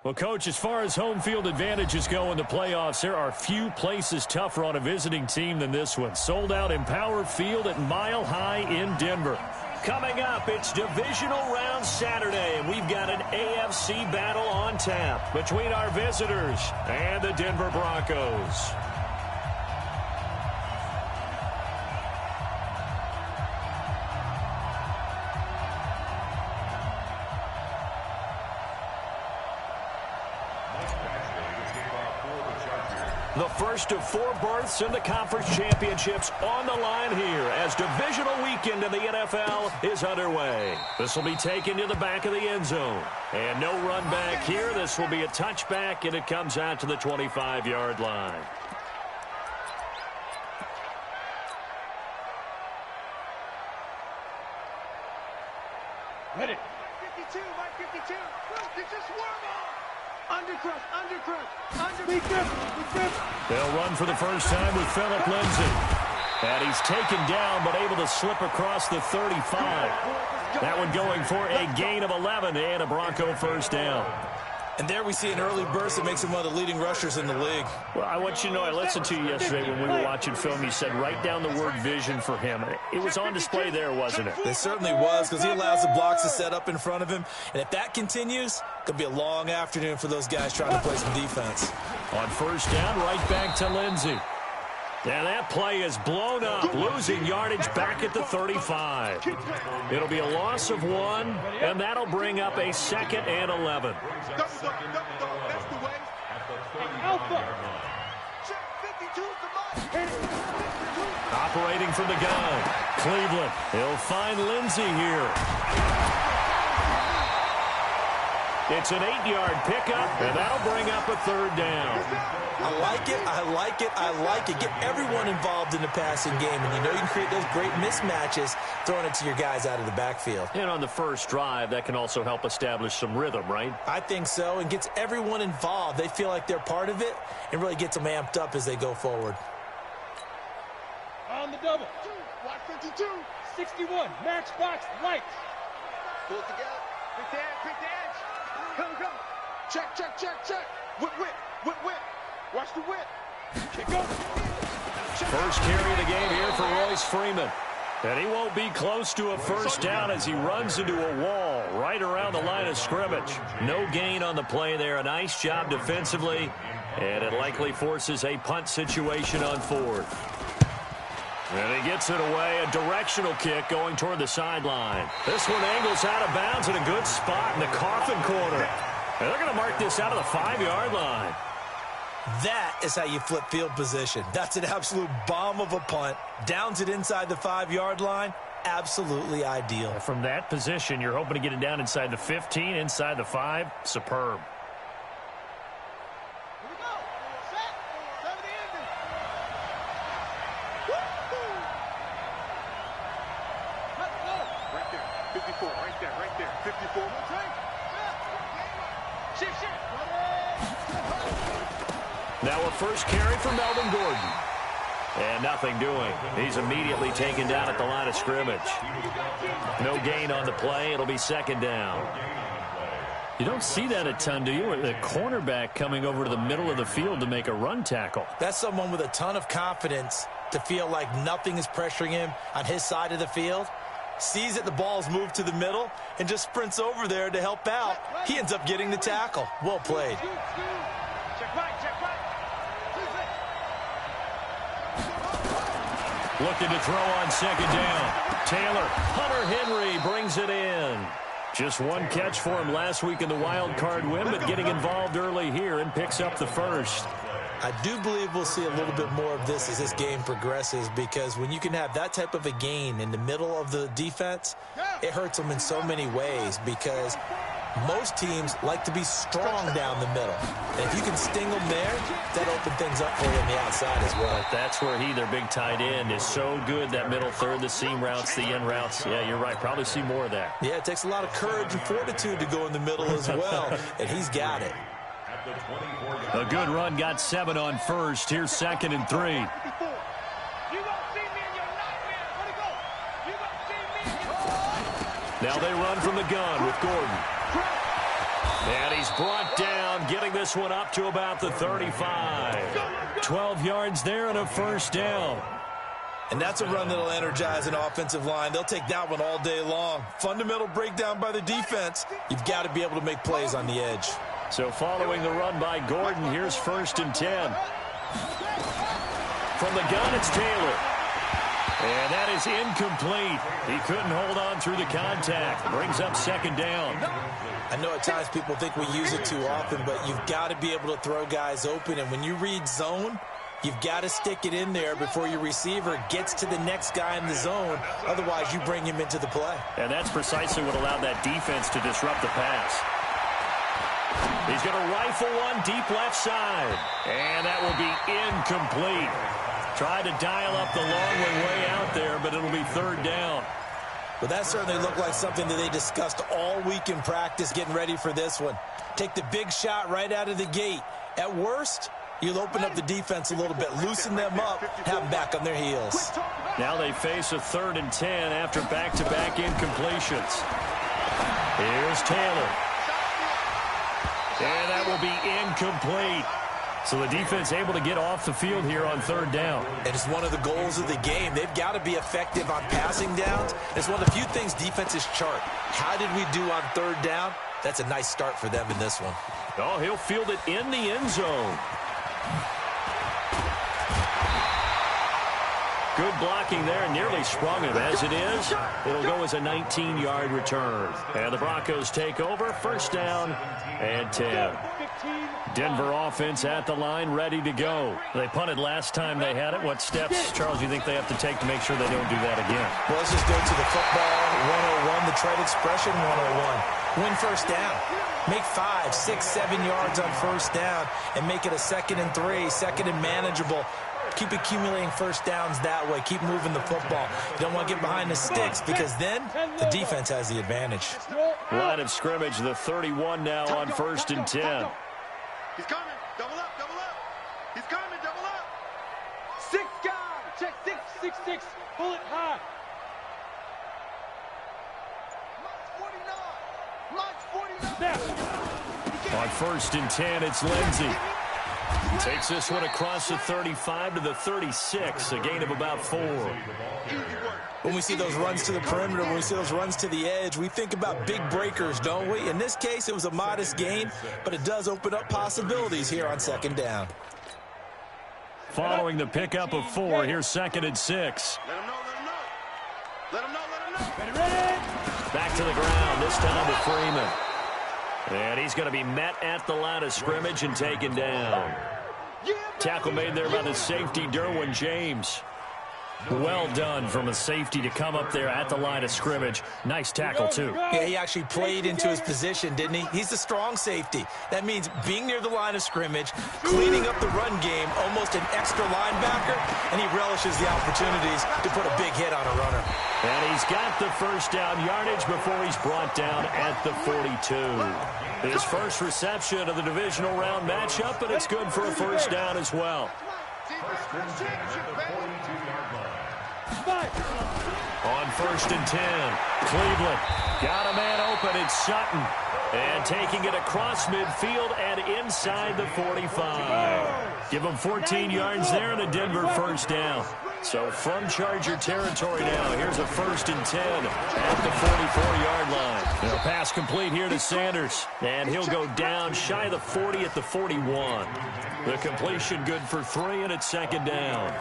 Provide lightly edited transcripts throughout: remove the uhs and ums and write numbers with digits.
Well, Coach, as far as home field advantages go in the playoffs, there are few places tougher on a visiting team than this one. Sold out Empower Field at Mile High in Denver. Coming up, it's divisional round Saturday, and we've got an AFC battle on tap between our visitors and the Denver Broncos. The first of 4 berths in the conference championships on the line here as divisional weekend in the NFL is underway. This will be taken to the back of the end zone. And no run back here. This will be a touchback, and it comes out to the 25-yard line. Ready. 52, Mike 52. It's a swarm ball. They'll run for the first time with Phillip Lindsay. And he's taken down but able to slip across the 35. That one going for a gain of 11 and a Bronco first down. And there we see an early burst that makes him one of the leading rushers in the league. Well, I want you to know, I listened to you yesterday when we were watching film. You said write down the word vision for him. It was on display there, wasn't it? It certainly was, because he allows the blocks to set up in front of him. And if that continues, it could be a long afternoon for those guys trying to play some defense. On first down, right back to Lindsay. And that play is blown up, losing yardage back at the 35. It'll be a loss of 1, and that'll bring up a 2nd and 11. Operating from the gun, Cleveland. He'll find Lindsay here. It's an 8-yard pickup, and that'll bring up a 3rd down. I like it, I like it, I like it. Get everyone involved in the passing game, and you know you can create those great mismatches throwing it to your guys out of the backfield. And on the first drive, that can also help establish some rhythm, right? I think so, and gets everyone involved. They feel like they're part of it and really gets them amped up as they go forward. On the double. Watch 52. 61. Matchbox lights. Pull it together. Quick the edge. Come. Check. Whip. Watch the whip. Kick up. First carry of the game here for Royce Freeman. And he won't be close to a first down as he runs into a wall right around the line of scrimmage. No gain on the play there. A nice job defensively. And it likely forces a punt situation on 4th. And he gets it away. A directional kick going toward the sideline. This one angles out of bounds in a good spot in the coffin corner. And they're going to mark this out of the 5-yard line. That is how you flip field position. That's an absolute bomb of a punt. Downs it inside the 5-yard line. Absolutely ideal. From that position, you're hoping to get it down inside the 15, inside the 5. Superb. Here we go. Set. 7 to end it. Right there. 54. Right there. 54. Shift. Now a first carry for Melvin Gordon. And nothing doing. He's immediately taken down at the line of scrimmage. No gain on the play. It'll be 2nd down. You don't see that a ton, do you? The cornerback coming over to the middle of the field to make a run tackle. That's someone with a ton of confidence to feel like nothing is pressuring him on his side of the field. Sees that the ball's moved to the middle and just sprints over there to help out. He ends up getting the tackle. Well played. Looking to throw on 2nd down. Taylor, Hunter Henry brings it in. Just one catch for him last week in the wild card win, but getting involved early here and picks up the first. I do believe we'll see a little bit more of this as this game progresses, because when you can have that type of a gain in the middle of the defense, it hurts them in so many ways, because most teams like to be strong down the middle. And if you can sting them there, that opens things up for you on the outside as well. But that's where their big tight end, is so good. That middle third, the seam routes, the in routes. Yeah, you're right. Probably see more of that. Yeah, it takes a lot of courage and fortitude to go in the middle as well, and he's got it. A good run, got 7 on first. Here's 2nd and 3. Now they run from the gun with Gordon. And he's brought down, getting this one up to about the 35. 12 yards there and a first down. And that's a run that'll energize an offensive line. They'll take that one all day long. Fundamental breakdown by the defense. You've got to be able to make plays on the edge. So following the run by Gordon, here's 1st and 10. From the gun, it's Taylor. And that is incomplete. He couldn't hold on through the contact. Brings up 2nd down. I know at times people think we use it too often, but you've got to be able to throw guys open. And when you read zone, you've got to stick it in there before your receiver gets to the next guy in the zone. Otherwise, you bring him into the play. And that's precisely what allowed that defense to disrupt the pass. He's going to rifle one deep left side. And that will be incomplete. Tried to dial up the long one way out there, but it'll be 3rd down. Well, that certainly looked like something that they discussed all week in practice getting ready for this one. Take the big shot right out of the gate. At worst, you'll open up the defense a little bit, loosen them up, have them back on their heels. Now they face a 3rd and 10 after back-to-back incompletions. Here's Taylor. And that will be incomplete. So the defense able to get off the field here on 3rd down. And it's one of the goals of the game. They've got to be effective on passing downs. It's one of the few things defenses chart. How did we do on 3rd down? That's a nice start for them in this one. Oh, he'll field it in the end zone. Good blocking there, nearly sprung him. As it is, it'll go as a 19-yard return. And the Broncos take over, 1st down and 10. Denver offense at the line, ready to go. They punted last time they had it. What steps, Charles, do you think they have to take to make sure they don't do that again? Well, let's just go to the football 101, the trade expression 101. Win 1st down. Make 5, 6, 7 yards on 1st down and make it a 2nd and 3, 2nd and manageable. Keep accumulating 1st downs that way. Keep moving the football. You don't want to get behind the sticks because then the defense has the advantage. Line of scrimmage, the 31 now on 1st and 10. He's coming. Double up, double up. He's coming, double up. 6 guard. Check 6, 6, 6. Bullet high. Mike's 49. Mike's 49. On 1st and 10, it's Lindsey. Takes this one across the 35 to the 36, a gain of about 4. When we see those runs to the perimeter, when we see those runs to the edge, we think about big breakers, don't we? In this case, it was a modest gain, but it does open up possibilities here on 2nd down. Following the pickup of 4, here's 2nd and 6. Let him know, let him know. Let him know, let him know. Ready? Back to the ground, this time to Freeman. And he's going to be met at the line of scrimmage and taken down. Tackle made there by the safety, Derwin James. Well done from a safety to come up there at the line of scrimmage. Nice tackle, too. Yeah, he actually played into his position, didn't he? He's the strong safety. That means being near the line of scrimmage, cleaning up the run game, almost an extra linebacker, and he relishes the opportunities to put a big hit on a runner. And he's got the 1st down yardage before he's brought down at the 42. His first reception of the divisional round matchup, and it's good for a 1st down as well. On 1st and 10, Cleveland got a man open. It's Sutton. And taking it across midfield and inside the 45. Give him 14 yards there and a Denver 1st down. So from Charger territory now, here's a 1st and 10 at the 44-yard line. Now pass complete here to Sanders. And he'll go down shy of the 40 at the 41. The completion good for 3, and it's 2nd down.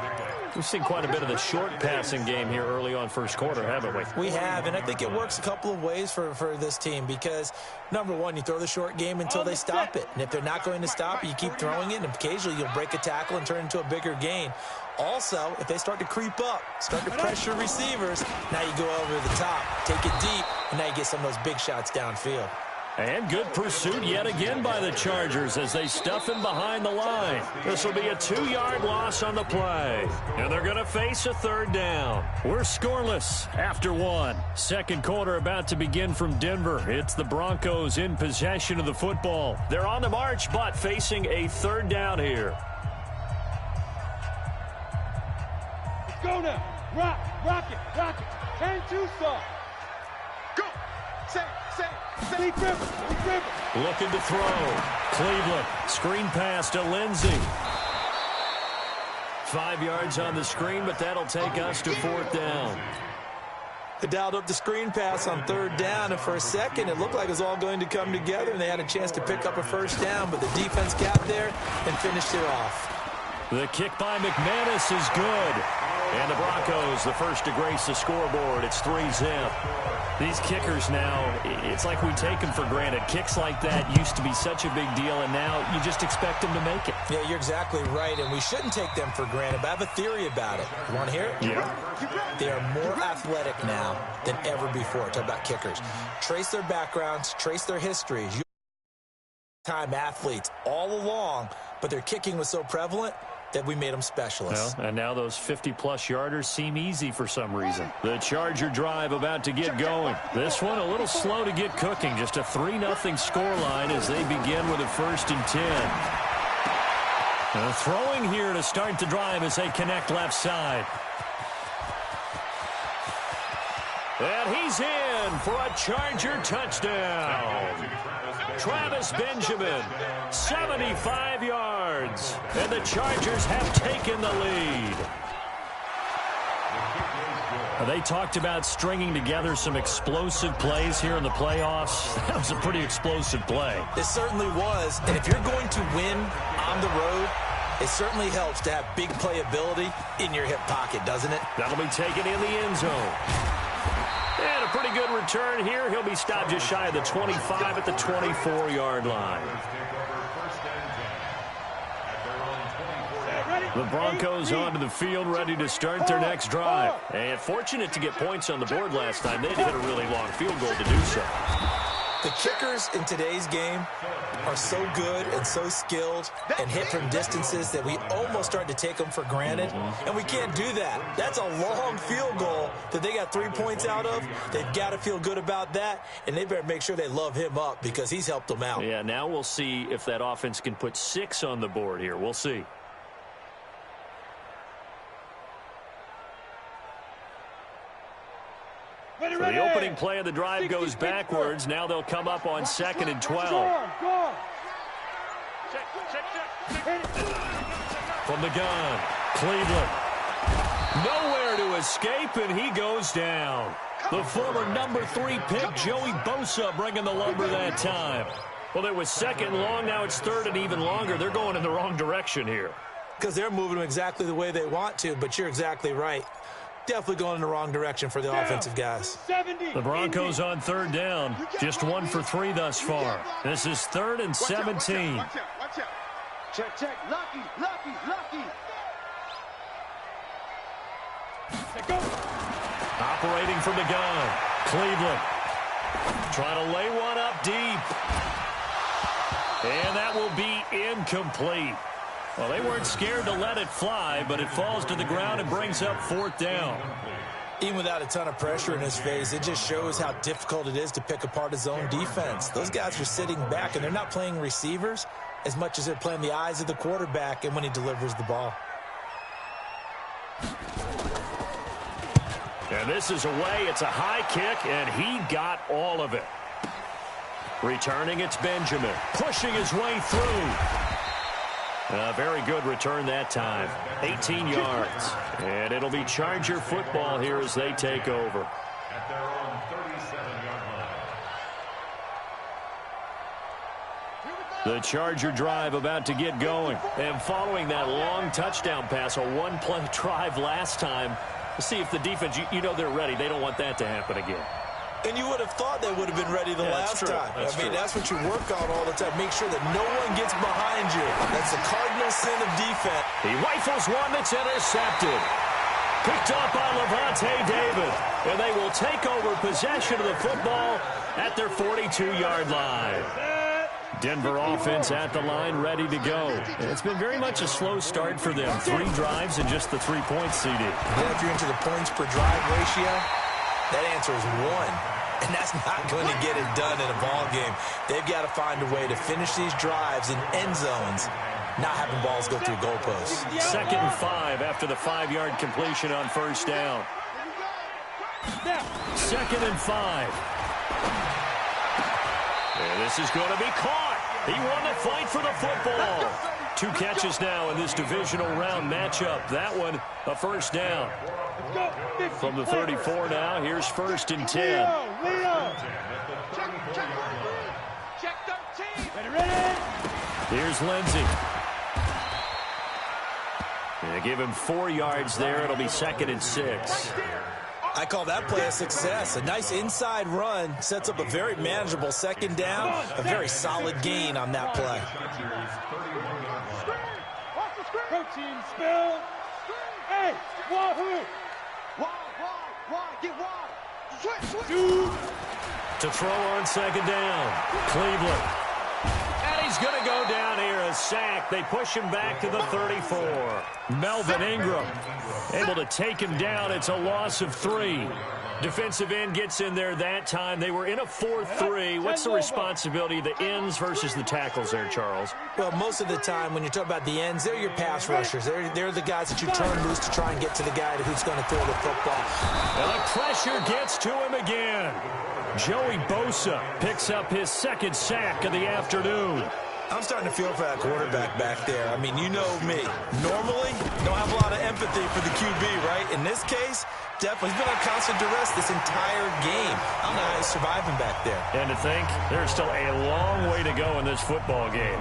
We've seen quite a bit of the short passing game here early on 1st quarter, haven't we? We have, and I think it works a couple of ways for this team because, number one, you throw the short game until they stop it. And if they're not going to stop it, you keep throwing it, and occasionally you'll break a tackle and turn it into a bigger gain. Also, if they start to creep up, start to pressure receivers, now you go over the top, take it deep, and now you get some of those big shots downfield. And good pursuit yet again by the Chargers as they stuff him behind the line. This will be a 2-yard loss on the play. And they're going to face a 3rd down. We're scoreless after 1. 2nd quarter about to begin from Denver. It's the Broncos in possession of the football. They're on the march, but facing a 3rd down here. Let's go now. Rock it. 10-2 start. Go. 6, Looking to throw. Cleveland. Screen pass to Lindsey. 5 yards on the screen, but that'll take us to 4th down. They dialed up the screen pass on 3rd down, and for a second it looked like it was all going to come together, and they had a chance to pick up a 1st down, but the defense got there and finished it off. The kick by McManus is good. And the Broncos, the first to grace the scoreboard. It's 3-zip. These kickers now, it's like we take them for granted. Kicks like that used to be such a big deal, and now you just expect them to make it. Yeah, you're exactly right, and we shouldn't take them for granted, but I have a theory about it. You want to hear it? Yeah. They are more athletic now than ever before. Talk about kickers. Trace their backgrounds, trace their histories. Time athletes all along, but their kicking was so prevalent that we made them specialists. Well, and now those 50-plus yarders seem easy for some reason. The Charger drive about to get going. This one a little slow to get cooking. Just a 3-0 scoreline as they begin with a 1st and 10. Throwing here to start the drive as they connect left side. And he's in for a Charger touchdown. Travis Benjamin, 75 yards. And the Chargers have taken the lead. They talked about stringing together some explosive plays here in the playoffs. That was a pretty explosive play. It certainly was. And if you're going to win on the road, it certainly helps to have big playability in your hip pocket, doesn't it? That'll be taken in the end zone. And a pretty good return here. He'll be stopped just shy of the 25 at the 24-yard line. The Broncos onto the field, ready to start their next drive. And fortunate to get points on the board last time. They hit a really long field goal to do so. The kickers in today's game are so good and so skilled and hit from distances that we almost start to take them for granted. And we can't do that. That's a long field goal that they got 3 points out of. They've got to feel good about that, and they better make sure they love him up because he's helped them out. Yeah, now we'll see if that offense can put 6 on the board here. We'll see. So the opening play of the drive goes backwards. Now they'll come up on 2nd and 12. From the gun, Cleveland. Nowhere to escape, and he goes down. The former number 3 pick, Joey Bosa, bringing the lumber that time. Well, it was 2nd and long. Now it's 3rd and even longer. They're going in the wrong direction here. Because they're moving them exactly the way they want to, but you're exactly right. Definitely going in the wrong direction for the offensive guys. The Broncos on 3rd down. Just 1 for 3 thus far. This is 3rd and 17. Watch out. Check. Lucky. Operating from the gun. Cleveland. Trying to lay one up deep. And that will be incomplete. Well, they weren't scared to let it fly, but it falls to the ground and brings up 4th down. Even without a ton of pressure in his face, it just shows how difficult it is to pick apart his own defense. Those guys are sitting back, and they're not playing receivers as much as they're playing the eyes of the quarterback and when he delivers the ball. And this is away. It's a high kick, and he got all of it. Returning, it's Benjamin. Pushing his way through. A very good return that time. 18 yards. And it'll be Charger football here as they take over. At their own 37-yard line. The Charger drive about to get going. And following that long touchdown pass, a one-play drive last time, let's see if the defense, you know they're ready. They don't want that to happen again. And you would have thought they would have been ready the last time. That's what you work on all the time. Make sure that no one gets behind you. That's the cardinal sin of defense. He rifles one that's intercepted. Picked up by Levante David. And they will take over possession of the football at their 42-yard line. Denver offense at the line, ready to go. And it's been very much a slow start for them. 3 drives and just the 3 points, CD. Then if you're into the points per drive ratio, that answer is 1. And that's not going to get it done in a ball game. They've got to find a way to finish these drives in end zones, not having balls go through goalposts. 2nd and 5 after the 5-yard completion on 1st down. 2nd and 5. And this is going to be caught. He won the fight for the football. 2 catches now in this divisional round matchup. That one, a first down. From the 34 now, here's 1st and 10. Check 13. Ready. Here's Lindsey. They give him 4 yards there. It'll be 2nd and 6. I call that play a success. A nice inside run sets up a very manageable 2nd down. A very solid gain on that play. Protein spill. Hey, wahoo. Why, get wide. Switch. To throw on 2nd down. Cleveland. And he's going to go down here, a sack. They push him back to the 34. Melvin Ingram able to take him down. It's a loss of 3. Defensive end gets in there that time. They were in a 4-3. What's the responsibility of the ends versus the tackles there, Charles? Well, most of the time when you talk about the ends, they're your pass rushers. They're the guys that you turn loose to try and get to the guy who's going to throw the football. And the pressure gets to him again. Joey Bosa picks up his 2nd sack of the afternoon. I'm starting to feel for that quarterback back there. I mean, you know me. Normally, don't have a lot of empathy for the QB, right? In this case, definitely. He's been on constant duress this entire game. I don't know how he's surviving back there. And to think, there's still a long way to go in this football game.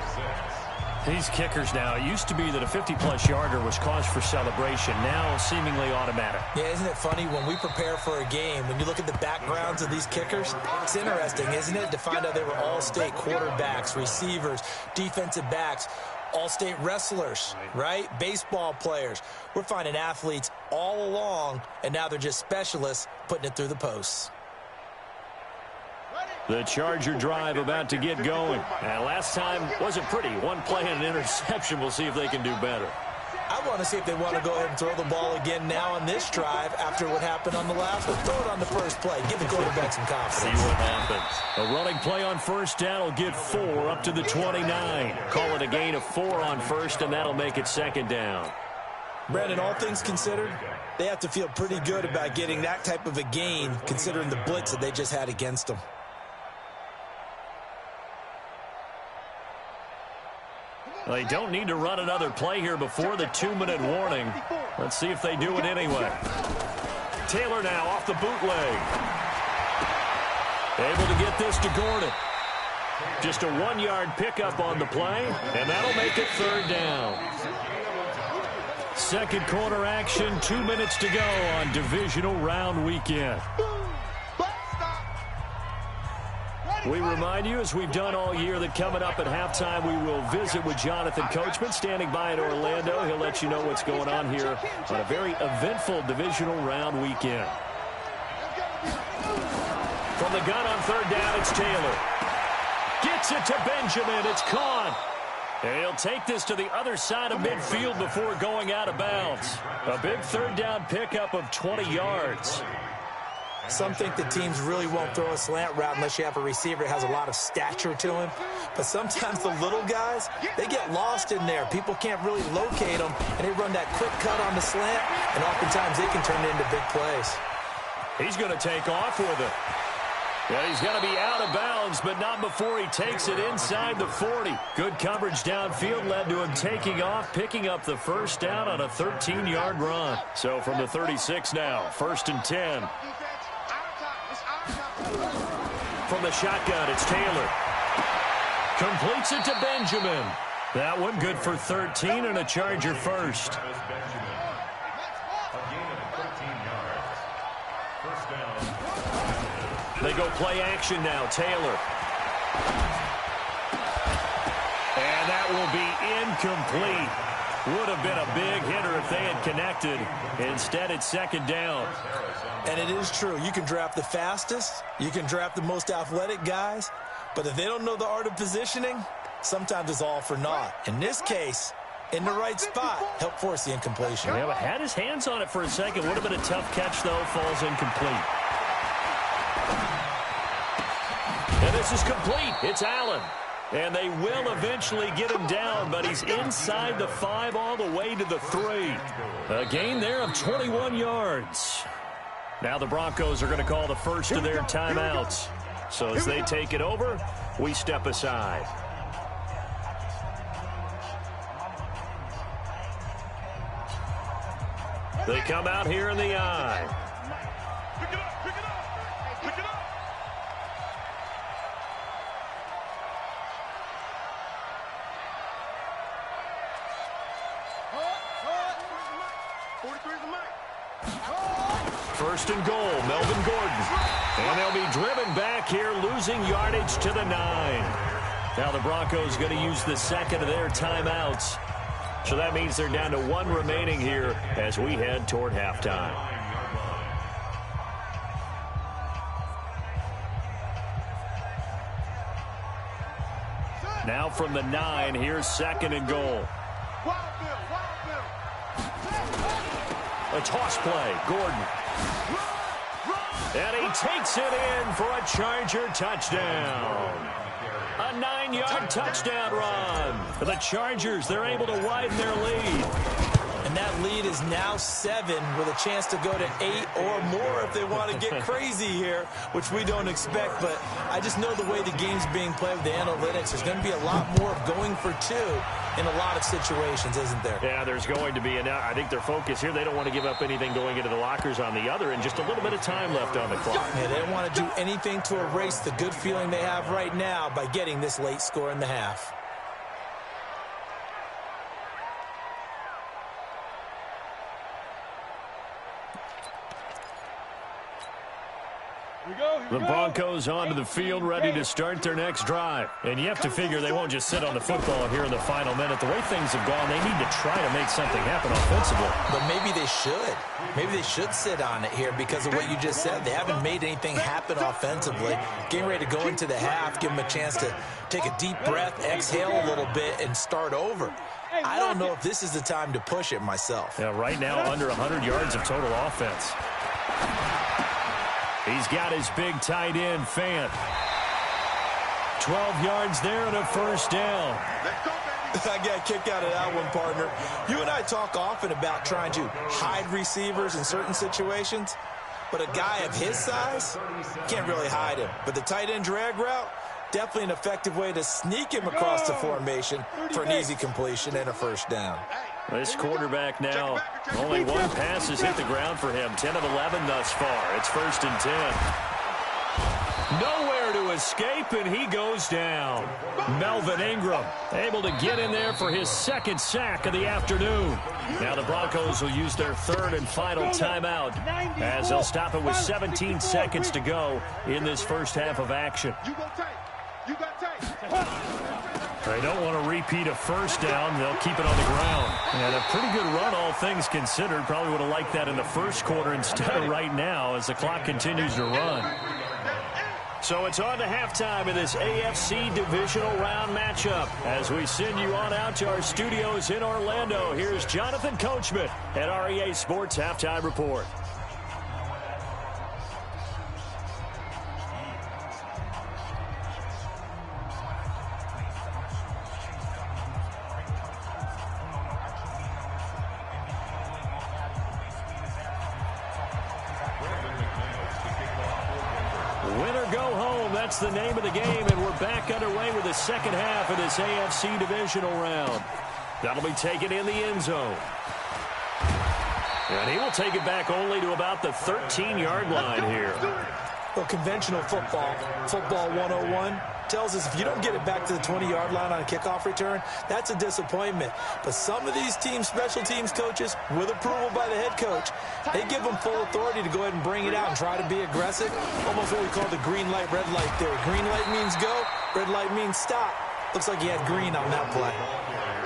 These kickers now, it used to be that a 50-plus yarder was cause for celebration. Now, seemingly automatic. Yeah, isn't it funny when we prepare for a game, when you look at the backgrounds of these kickers, it's interesting, isn't it, to find out they were all-state quarterbacks, receivers, defensive backs, all-state wrestlers, right? Baseball players. We're finding athletes all along, and now they're just specialists putting it through the posts. The Charger drive about to get going. And last time wasn't pretty. 1 play and an interception. We'll see if they can do better. I want to see if they want to go ahead and throw the ball again now on this drive after what happened on the last one. Throw it on the first play. Give the quarterback some confidence. See what happens. A running play on 1st down will get 4 up to the 29. Call it a gain of 4 on 1st, and that'll make it 2nd down. Brandon, all things considered, they have to feel pretty good about getting that type of a gain considering the blitz that they just had against them. They don't need to run another play here before the 2-minute warning. Let's see if they do it anyway. Taylor now off the bootleg. Able to get this to Gordon. Just a 1-yard pickup on the play, and that'll make it 3rd down. 2nd quarter action, 2 minutes to go on divisional round weekend. We remind you, as we've done all year, that coming up at halftime, we will visit with Jonathan Coachman, standing by in Orlando. He'll let you know what's going on here on a very eventful divisional round weekend. From the gun on 3rd down, it's Taylor. Gets it to Benjamin. It's caught. And he'll take this to the other side of midfield before going out of bounds. A big 3rd down pickup of 20 yards. Some think the teams really won't throw a slant route unless you have a receiver that has a lot of stature to him. But sometimes the little guys, they get lost in there. People can't really locate them, and they run that quick cut on the slant, and oftentimes they can turn it into big plays. He's going to take off with it. Yeah, he's going to be out of bounds, but not before he takes it inside the 40. Good coverage downfield led to him taking off, picking up the 1st down on a 13-yard run. So from the 36 now, 1st and 10. From the shotgun, it's Taylor. Completes it to Benjamin. That one good for 13 and a Charger first. They go play action now. Taylor. And that will be incomplete. Would have been a big hitter if they had connected. Instead, it's 2nd down. And it is true. You can draft the fastest. You can draft the most athletic guys. But if they don't know the art of positioning, sometimes it's all for naught. In this case, in the right spot, help force the incompletion. Yeah, but had his hands on it for a second. Would have been a tough catch, though. Falls incomplete. And this is complete. It's Allen. And they will eventually get him down, but he's inside the 5 all the way to the 3. A gain there of 21 yards. Now the Broncos are going to call the first of their timeouts. So as they take it over, we step aside. They come out here in the I. Pick it up, pick it up, pick it up. First and goal, Melvin Gordon. And they'll be driven back here, losing yardage to the 9. Now the Broncos going to use the second of their timeouts. So that means they're down to 1 remaining here as we head toward halftime. Now from the 9, here's second and goal. A toss play, Gordon. And he takes it in for a Charger touchdown. A 9-yard touchdown run. For the Chargers, they're able to widen their lead. And that lead is now 7 with a chance to go to 8 or more if they want to get crazy here, which we don't expect. But I just know the way the game's being played with the analytics, there's going to be a lot more of going for 2 in a lot of situations, isn't there? Yeah, there's going to be. And I think their focus here, they don't want to give up anything going into the lockers on the other, and just a little bit of time left on the clock. Yeah, they don't want to do anything to erase the good feeling they have right now by getting this late score in the half. The Broncos onto the field, ready to start their next drive. And you have to figure they won't just sit on the football here in the final minute. The way things have gone, they need to try to make something happen offensively. But maybe they should. Maybe they should sit on it here because of what you just said. They haven't made anything happen offensively. Getting ready to go into the half, give them a chance to take a deep breath, exhale a little bit, and start over. I don't know if this is the time to push it myself. Yeah, right now under 100 yards of total offense. He's got his big tight end, Fant. 12 yards there and a first down. I got a kick out of that one, partner. You and I talk often about trying to hide receivers in certain situations, but a guy of his size can't really hide him. But the tight end drag route, definitely an effective way to sneak him across the formation for an easy completion and a first down. This quarterback now, only 1 pass has hit the ground for him. 10 of 11 thus far. It's first and 10. Nowhere to escape, and he goes down. Melvin Ingram able to get in there for his second sack of the afternoon. Now the Broncos will use their third and final timeout as they'll stop it with 17 seconds to go in this first half of action. They don't want to repeat a first down. They'll keep it on the ground. And a pretty good run, all things considered. Probably would have liked that in the first quarter instead of right now as the clock continues to run. So it's on to halftime in this AFC divisional round matchup. As we send you on out to our studios in Orlando, here's Jonathan Coachman at REA Sports Halftime Report. That's the name of the game, and we're back underway with the second half of this AFC divisional round. That'll be taken in the end zone. And he will take it back only to about the 13-yard line here. Well, conventional football 101, tells us if you don't get it back to the 20-yard line on a kickoff return, that's a disappointment. But some of these teams, special teams coaches, with approval by the head coach, they give them full authority to go ahead and bring it out and try to be aggressive. Almost what we call the green light, red light theory. Green light means go, red light means stop. Looks like he had green on that play.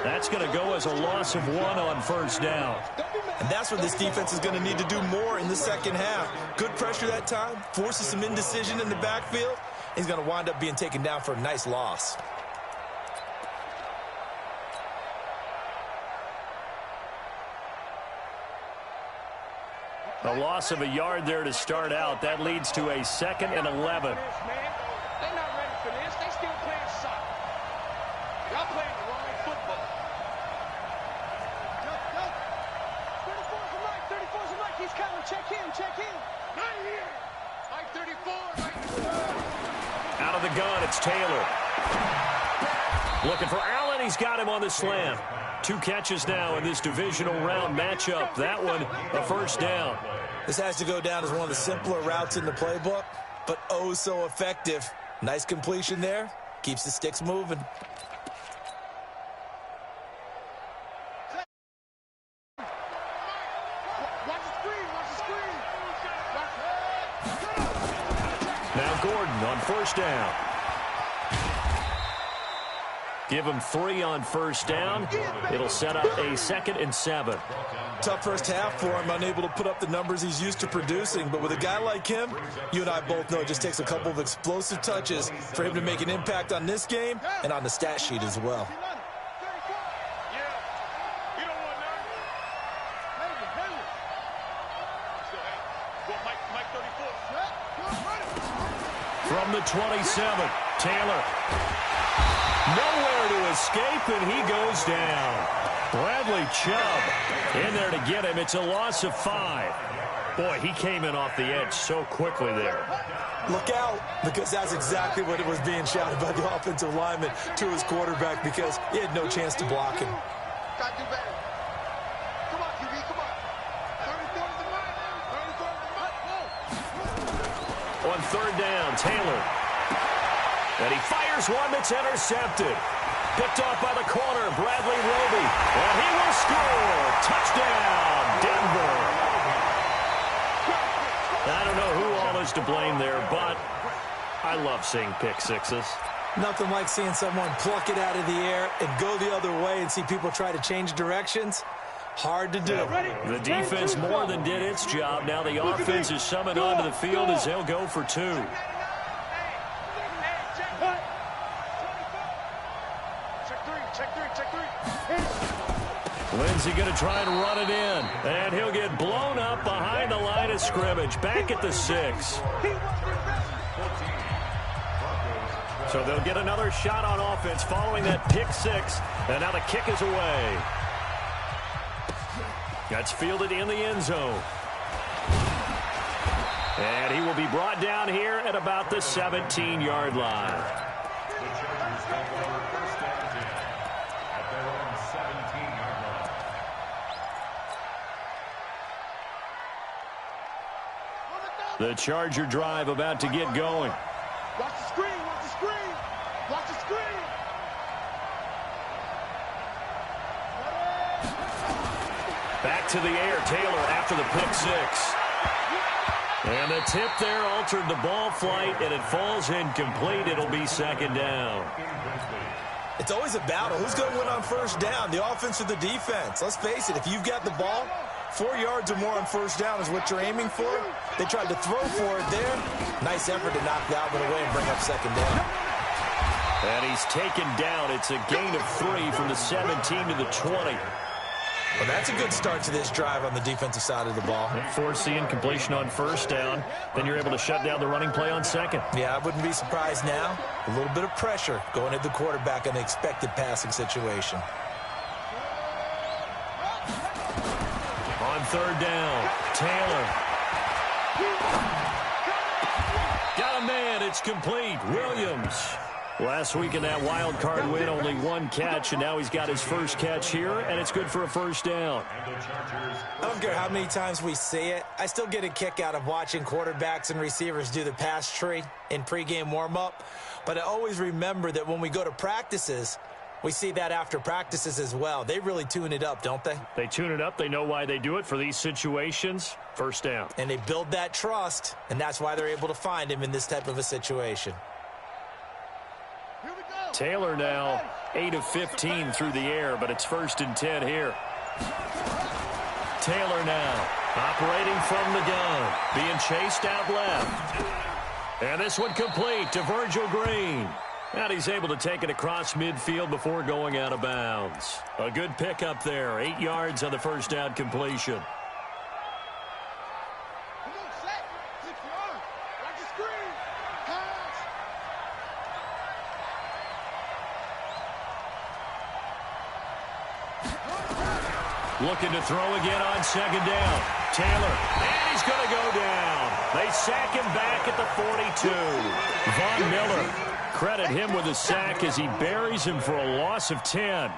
That's going to go as a loss of 1 on first down. And that's what this defense is going to need to do more in the second half. Good pressure that time, forces some indecision in the backfield. He's going to wind up being taken down for a nice loss. A loss of a yard there to start out. That leads to a 2nd and 11. They're not ready for this. They still playing soccer. Y'all playing the wrong football. Go. 34's a Mike. 34's a Mike. He's coming. Check in. Mike here. Mike 34. Mike. Out of the gun, it's Taylor. Looking for Allen. He's got him on the slant. 2 catches now in this divisional round matchup. That one, a first down. This has to go down as one of the simpler routes in the playbook, but oh so effective. Nice completion there. Keeps the sticks moving. Now Gordon on first down. Give him 3 on first down. It'll set up a 2nd and 7. Tough first half for him, unable to put up the numbers he's used to producing. But with a guy like him, you and I both know it just takes a couple of explosive touches for him to make an impact on this game and on the stat sheet as well. From the 27, Taylor. Nowhere to escape, and he goes down. Bradley Chubb in there to get him. It's a loss of 5. Boy, he came in off the edge so quickly there. Look out, because that's exactly what it was being shouted by the offensive lineman to his quarterback, because he had no chance to block him. Got to do better. Come on, QB, come on. 34 the mark. On third down, Taylor. And he fires one that's intercepted. Picked off by the corner, Bradley Roby. And he will score. Touchdown, Denver. I don't know who all is to blame there, but I love seeing pick sixes. Nothing like seeing someone pluck it out of the air and go the other way and see people try to change directions. Hard to do. The defense more than did its job. Now the offense is summoned onto the field as they'll go for 2. Lindsey going to try and run it in. And he'll get blown up behind the line of scrimmage. Back at the 6. So they'll get another shot on offense following that pick 6. And now the kick is away. That's fielded in the end zone. And he will be brought down here at about the 17-yard line. The Charger drive about to get going. Watch the screen, watch the screen, watch the screen. Back to the air, Taylor after the pick 6. And the tip there altered the ball flight, and it falls incomplete. It'll be 2nd down. It's always a battle. Who's going to win on first down, the offense or the defense? Let's face it, if you've got the ball, 4 yards or more on first down is what you're aiming for. They tried to throw for it there. Nice effort to knock that one away and bring up 2nd down. And he's taken down. It's a gain of 3 from the 17 to the 20. Well, that's a good start to this drive on the defensive side of the ball. Force the incompletion on first down. Then you're able to shut down the running play on 2nd. Yeah, I wouldn't be surprised now. A little bit of pressure going at the quarterback in an expected passing situation. On third down, Taylor. Got a man. It's complete. Williams. Last week in that wild card win, only 1 catch, and now he's got his first catch here, and it's good for a first down. I don't care how many times we see it. I still get a kick out of watching quarterbacks and receivers do the pass tree in pregame warm-up. But I always remember that when we go to practices, we see that after practices as well. They really tune it up, don't they? They tune it up. They know why they do it for these situations. First down. And they build that trust, and that's why they're able to find him in this type of a situation. Taylor now 8 of 15 through the air, but it's 1st and 10 here. Taylor now operating from the gun, being chased out left. And this one complete to Virgil Green. And he's able to take it across midfield before going out of bounds. A good pickup there, 8 yards on the first down completion. Looking to throw again on 2nd down. Taylor, and he's going to go down. They sack him back at the 42. Von Miller, credit him with a sack as he buries him for a loss of 10.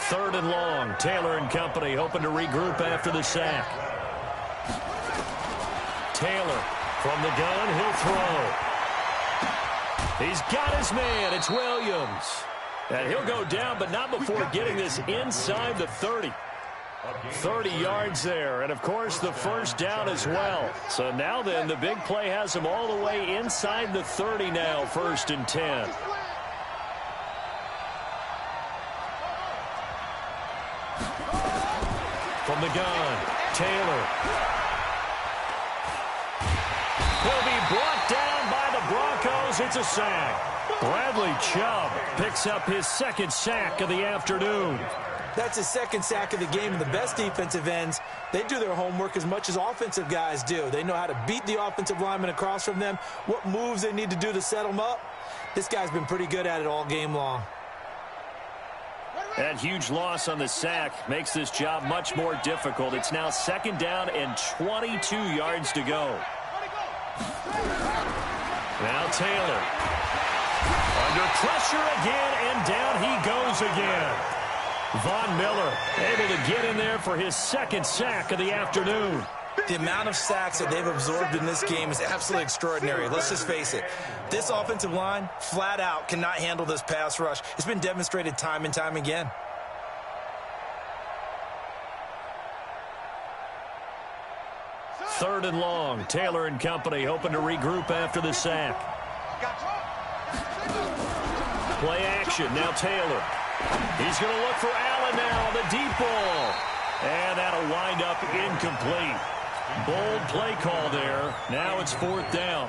3rd and long. Taylor and company hoping to regroup after the sack. Taylor from the gun. He'll throw. He's got his man. It's Williams. And he'll go down, but not before getting this inside the 30. 30 yards there, and of course the first down as well. So now then, the big play has him all the way inside the 30 now, 1st and 10. From the gun, Taylor. He'll be brought down by the Broncos. It's a sack. Bradley Chubb picks up his 2nd sack of the afternoon. That's his 2nd sack of the game, and the best defensive ends, they do their homework as much as offensive guys do. They know how to beat the offensive lineman across from them, what moves they need to do to set them up. This guy's been pretty good at it all game long. That huge loss on the sack makes this job much more difficult. It's now 2nd down and 22 yards to go. Now Taylor. Under pressure again, and down he goes again. Von Miller able to get in there for his 2nd sack of the afternoon. The amount of sacks that they've absorbed in this game is absolutely extraordinary. Let's just face it. This offensive line, flat out, cannot handle this pass rush. It's been demonstrated time and time again. Third and long. Taylor and company hoping to regroup after the sack. Play action. Now Taylor. He's going to look for Allen now on the deep ball. And that'll wind up incomplete. Bold play call there. Now it's 4th down.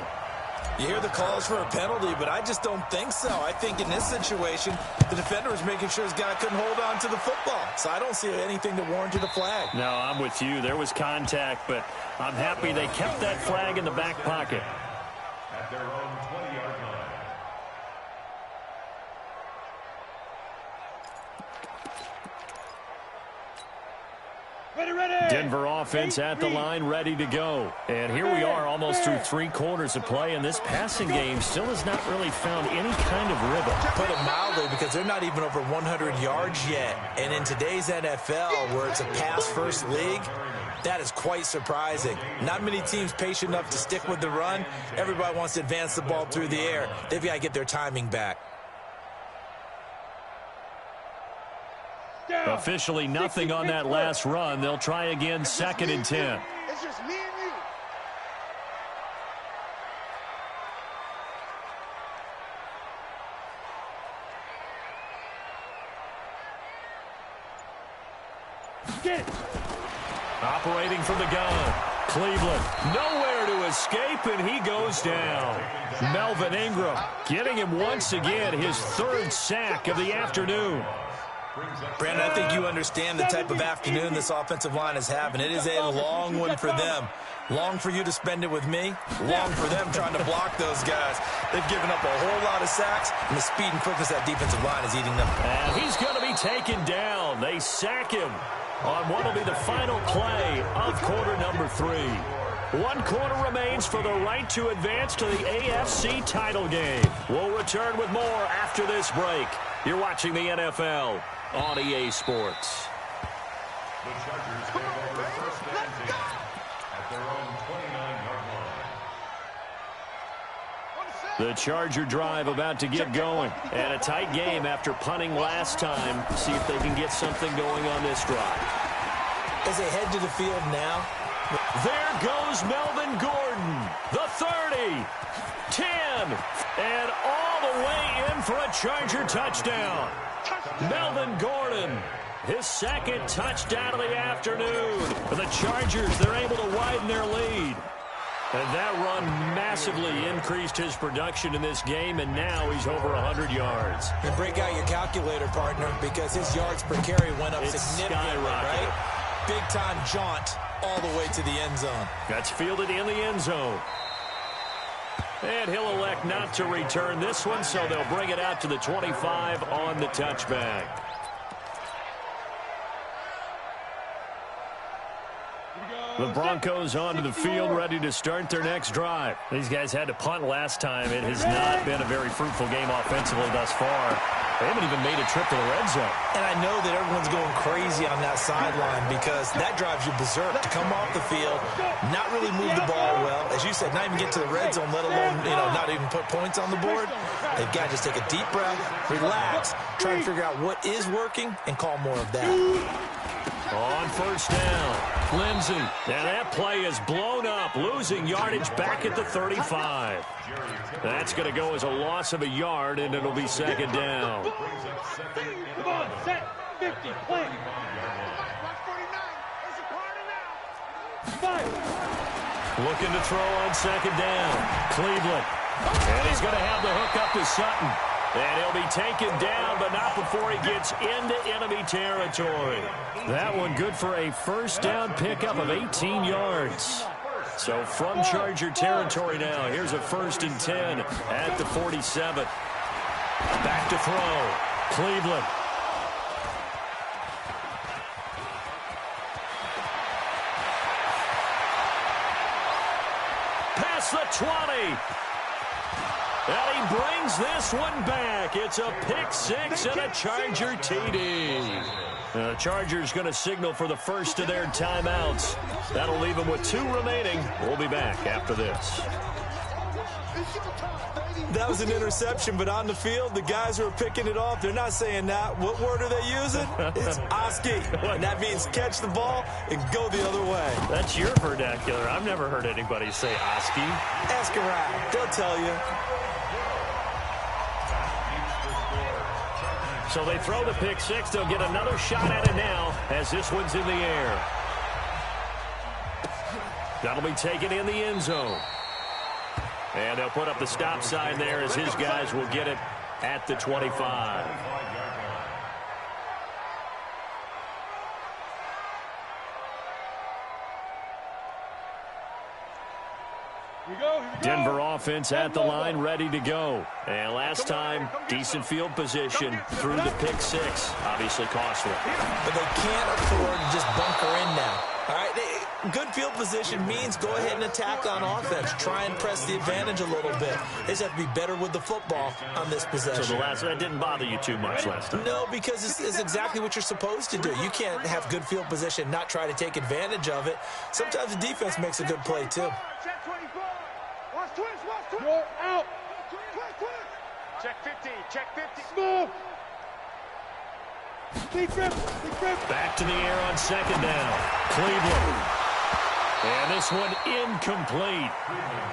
You hear the calls for a penalty, but I just don't think so. I think in this situation, the defender was making sure his guy couldn't hold on to the football. So I don't see anything to warrant the flag. No, I'm with you. There was contact, but I'm happy they kept that flag in the back pocket. At their own 20-yard line. Denver offense at the line, ready to go. And here we are almost through 3/4 of play, and this passing game still has not really found any kind of rhythm. Put it mildly, because they're not even over 100 yards yet. And in today's NFL, where it's a pass-first league, that is quite surprising. Not many teams patient enough to stick with the run. Everybody wants to advance the ball through the air. They've got to get their timing back. Officially nothing on that last run. They'll try again, 2nd and 10. It's just me and you. Get it. Operating from the gun. Cleveland nowhere to escape, and he goes down. Melvin Ingram getting him once again, his 3rd sack of the afternoon. Brandon, I think you understand the type of afternoon this offensive line is having. It is a long one for them. Long for you to spend it with me. Long for them trying to block those guys. They've given up a whole lot of sacks, and the speed and quickness of that defensive line is eating them. And he's going to be taken down. They sack him on what will be the final play of quarter number 3. 1 quarter remains for the right to advance to the AFC title game. We'll return with more after this break. You're watching the NFL on EA Sports. The Chargers take over 1st and 10 at their own 29-yard line. The Charger drive about to get going. And a tight game after punting last time. See if they can get something going on this drive. As they head to the field now. There goes Melvin Gordon. The 30. 10. And all the way in for a Charger touchdown. Melvin Gordon, his 2nd touchdown of the afternoon. For the Chargers, they're able to widen their lead. And that run massively increased his production in this game, and now he's over 100 yards. And break out your calculator, partner, because his yards per carry went up significantly, right? Big-time jaunt all the way to the end zone. That's fielded in the end zone. And he'll elect not to return this one, so they'll bring it out to the 25 on the touchback. The Broncos onto the field, ready to start their next drive. These guys had to punt last time. It has not been a very fruitful game offensively thus far. They haven't even made a trip to the red zone. And I know that everyone's going crazy on that sideline because that drives you berserk to come off the field, not really move the ball well. As you said, not even get to the red zone, let alone, not even put points on the board. They've got to just take a deep breath, relax, try and figure out what is working, and call more of that. On first down, Lindsey. And that play is blown up, losing yardage back at the 35. That's going to go as a loss of a yard, and it'll be second down. Come on, set, 50, play. Looking to throw on second down, Cleveland. And he's going to have the hook up to Sutton. And he'll be taken down, but not before he gets into enemy territory. That one good for a first down pickup of 18 yards. So from Charger territory now, here's a 1st and 10 at the 47. Back to throw, Cleveland. Past the 20. And he brings this one back. It's a pick six and a Charger TD. The Chargers going to signal for the first of their timeouts. That'll leave them with 2 remaining. We'll be back after this. That was an interception, but on the field, the guys who are picking it off, they're not saying that. What word are they using? It's Oski. And that means catch the ball and go the other way. That's your vernacular. I've never heard anybody say Oski. Ask around. They'll tell you. So they throw the pick six. They'll get another shot at it now as this one's in the air. That'll be taken in the end zone. And they'll put up the stop sign there as his guys will get it at the 25. Denver offense at the line, ready to go. And last time, decent field position through the pick six. Obviously costly. But they can't afford to just bunker in now. All right, good field position means go ahead and attack on offense. Try and press the advantage a little bit. They just have to be better with the football on this possession. So the last one didn't bother you too much last time? No, because it's exactly what you're supposed to do. You can't have good field position, not try to take advantage of it. Sometimes the defense makes a good play, too. You're out. Check 50. Check 50. Move. Big grip. Big grip. Back to the air on second down. Cleveland. And this one incomplete.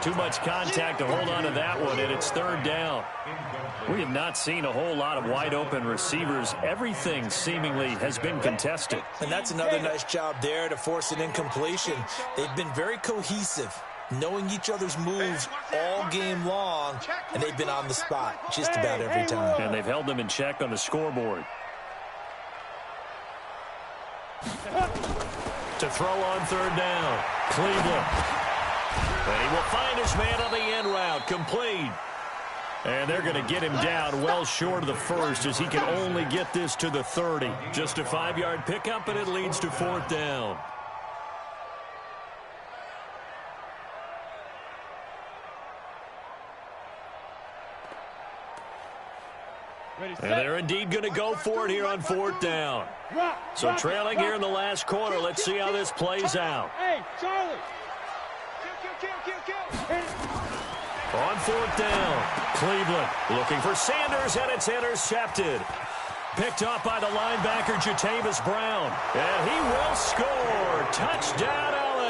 Too much contact to hold on to that one, and it's third down. We have not seen a whole lot of wide open receivers. Everything seemingly has been contested. And that's another nice job there to force an incompletion. They've been very cohesive, knowing each other's moves all game long, and they've been on the spot just about every time. And they've held them in check on the scoreboard. To throw on third down, Cleveland. And he will find his man on the end route, complete. And they're going to get him down well short of the first as he can only get this to the 30. Just a 5-yard pickup, and it leads to fourth down. And they're indeed going to go for it here on fourth down. So trailing here in the last quarter. Let's see how this plays out. Hey, Charlie. On fourth down, Cleveland looking for Sanders, and it's intercepted. Picked off by the linebacker, Jatavis Brown. And he will score. Touchdown, LA.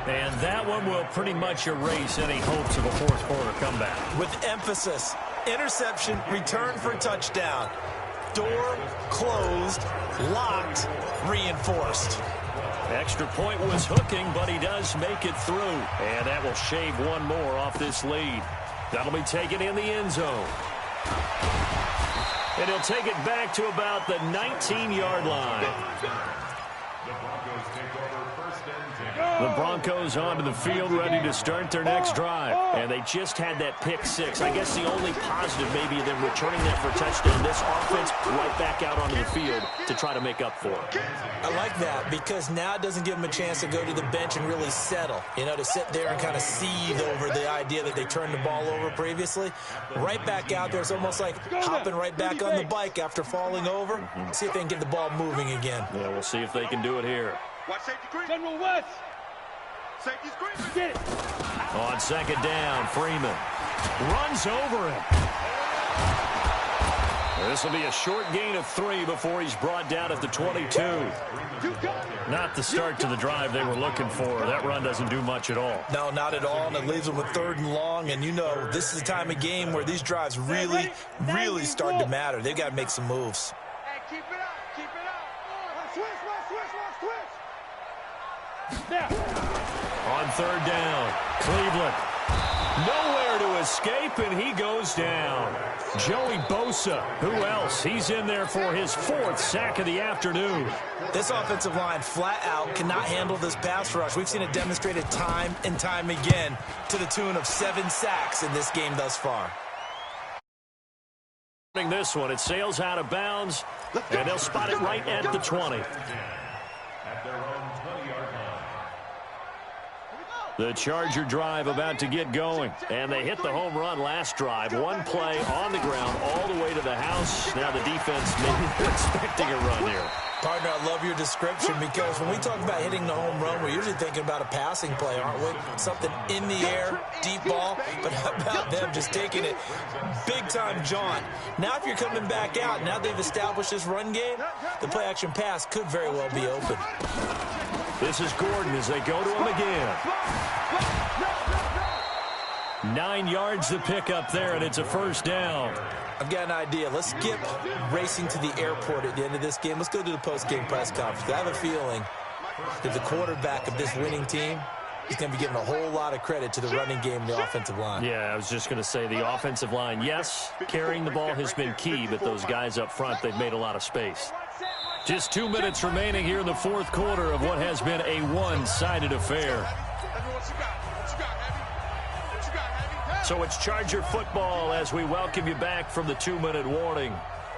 And that one will pretty much erase any hopes of a fourth quarter comeback. With emphasis, interception, return for touchdown. Door closed, locked, reinforced. Extra point was hooking, but he does make it through. And that will shave one more off this lead. That'll be taken in the end zone. And he'll take it back to about the 19-yard line. The Broncos take over 1st and 10. Go! The Broncos onto the field, ready to start their next drive. And they just had that pick six. I guess the only positive maybe them returning that for a touchdown. This offense right back out onto the field to try to make up for it. I like that because now it doesn't give them a chance to go to the bench and really settle. You know, to sit there and kind of seethe over the idea that they turned the ball over previously. Right back out there, it's almost like hopping right back on the bike after falling over. See if they can get the ball moving again. Yeah, we'll see if they can do it here. Watch safety green. General West. Safety's green. Get it. On second down, Freeman runs over him. This will be a short gain of 3 before he's brought down at the 22. Not the start to the drive they were looking for. That run doesn't do much at all. No, not at all, and it leaves them with 3rd and long. And, you know, this is the time of game where these drives really, really start to matter. They've got to make some moves. Hey, keep it up. Keep it up. Switch. Now. On 3rd down, Cleveland. Nowhere to escape, and he goes down. Joey Bosa, who else? He's in there for his 4th sack of the afternoon. This offensive line flat out cannot handle this pass rush. We've seen it demonstrated time and time again to the tune of 7 sacks in this game thus far. This one, it sails out of bounds, and they'll spot it right at the 20. The Charger drive about to get going, and they hit the home run last drive. 1 play on the ground all the way to the house. Now the defense maybe expecting a run here. Partner, I love your description because when we talk about hitting the home run, we're usually thinking about a passing play, aren't we? Something in the air, deep ball, but how about them just taking it big-time jaunt? Now if you're coming back out, now they've established this run game, the play-action pass could very well be open. This is Gordon as they go to him again. 9 yards to pick up there, and it's a 1st down. I've got an idea. Let's skip racing to the airport at the end of this game. Let's go to the post-game press conference. I have a feeling that the quarterback of this winning team is going to be giving a whole lot of credit to the running game and the offensive line. Yeah, I was just going to say the offensive line, yes, carrying the ball has been key, but those guys up front, they've made a lot of space. Just 2 minutes remaining here in the 4th quarter of what has been a one-sided affair. So it's Charger football as we welcome you back from the 2-minute warning.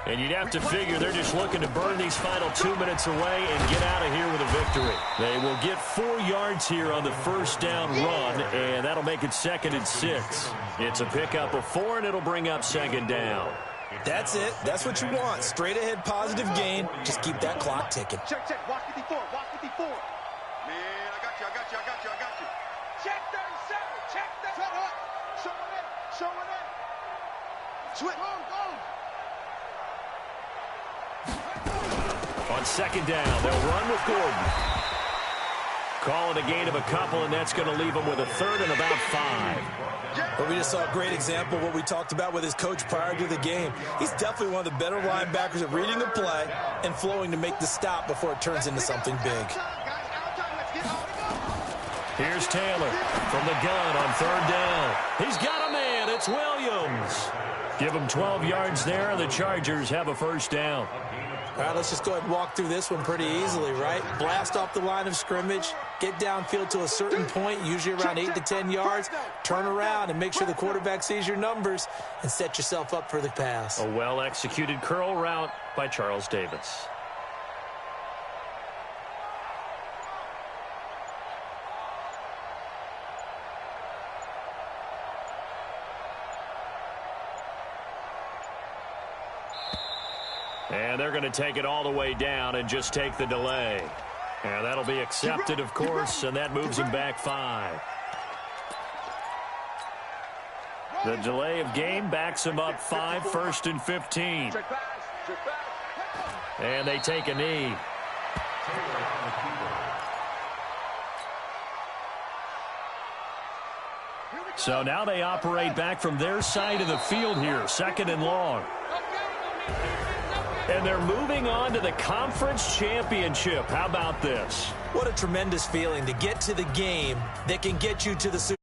And you'd have to figure they're just looking to burn these final 2 minutes away and get out of here with a victory. They will get 4 yards here on the 1st down run, and that'll make it 2nd and 6. It's a pickup of 4, and it'll bring up 2nd down. That's it. That's what you want. Straight ahead positive gain. Just keep that clock ticking. Check. Watch 54. Man, I got you. Check 37. Check that. Showing it. Switch. Go. On 2nd down, they'll run with Gordon. Calling a gain of a couple, and that's going to leave them with a 3rd and about 5. But we just saw a great example of what we talked about with his coach prior to the game. He's definitely one of the better linebackers at reading the play and flowing to make the stop before it turns into something big. Here's Taylor from the gun on 3rd down. He's got a man. It's Williams. Give him 12 yards there, and the Chargers have a 1st down. All right, let's just go ahead and walk through this one pretty easily, right? Blast off the line of scrimmage, get downfield to a certain point, usually around 8 to 10 yards, turn around and make sure the quarterback sees your numbers and set yourself up for the pass. A well-executed curl route by Charles Davis. And they're going to take it all the way down and just take the delay. And that'll be accepted, of course, and that moves them back 5. The delay of game backs them up 5, 1st and 15. And they take a knee. So now they operate back from their side of the field here, 2nd and long. And they're moving on to the conference championship. How about this? What a tremendous feeling to get to the game that can get you to the Super Bowl.